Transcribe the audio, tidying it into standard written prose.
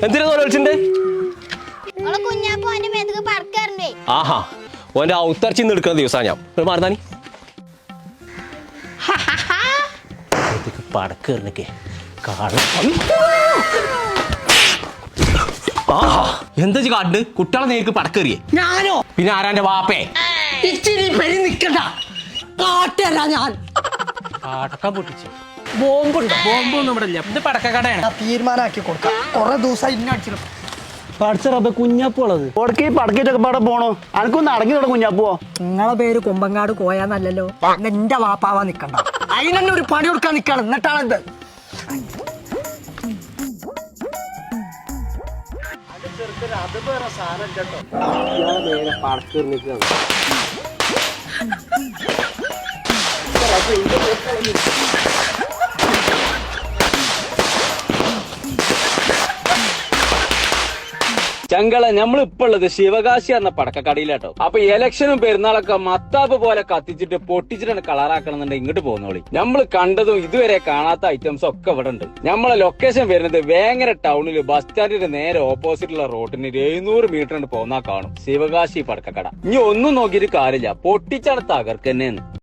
എന്തിനാ വിളിച്ചിട്ടുണ്ട്? ആഹാ ഓന്റെ ഔത്തർച്ചിന്ന് എടുക്കുന്ന ദിവസാ ഞാൻ മാറുന്നാനി പടക്കേറിനൊക്കെ എന്താ കാണ്ട് കുട്ടികളെ നേർക്ക് പടക്കേറിയേ? ഞാനോ? പിന്നെ ആരാന്റെ വാപ്പേ? ഇച്ചിരി പെരി നിക്കണ്ട, കാട്ടല്ല ഞാൻ പടക്കം പൊട്ടിച്ചു. ബോംബുണ്ട്. ബോംബൊന്നും ഇവിടെ ഇല്ല, ഇത് പടക്കക്കടയാണ്. തീരുമാനാക്കി കൊടുക്കാം. കൊറേ ദിവസം ഇന്നടിച്ചിട്ട് പഠിച്ചറബ കുഞ്ഞാപ്പുള്ളത് കൊടുക്കി പടക്കിട്ടൊക്കെ പാടെ പോണോ? അനക്കൊന്ന് അടങ്ങി തുടങ്ങും കുഞ്ഞാപ്പുവോ. നിങ്ങളെ പേര് കുമ്പങ്ങാട് കോയാന്നല്ലല്ലോ. എന്റെ വാപ്പാവാ നിക്കണ്ട, അതിനെന്നെ ഒരു പണി കൊടുക്കാൻ നിക്കണം. എന്നിട്ടാണെന്ത് ചങ്കള നമ്മളിപ്പോ ഉള്ളത് ശിവകാശി എന്ന പടക്കക്കടയിലാട്ടോ. അപ്പൊ ഇലക്ഷനും പെരുന്നാളൊക്കെ മത്താപ്പ് പോലെ കത്തിച്ചിട്ട് പൊട്ടിച്ചിട്ടാണ് കളറാക്കണമെന്നുണ്ടെങ്കിൽ ഇങ്ങോട്ട് പോകുന്നോളി. നമ്മൾ കണ്ടതും ഇതുവരെ കാണാത്ത ഐറ്റംസ് ഒക്കെ ഇവിടെ ഉണ്ട്. നമ്മളെ ലൊക്കേഷൻ വരുന്നത് വേങ്ങര ടൗണില് ബസ് സ്റ്റാൻഡിന്റെ നേരെ ഓപ്പോസിറ്റുള്ള റോഡിന് 700 മീറ്റർ പോന്നാ കാണും ശിവകാശി പടക്കക്കട. ഇനി ഒന്നും നോക്കിയിട്ട് കാര്യമില്ല, പൊട്ടിച്ചാണ് തകർക്കന്നെന്ന്.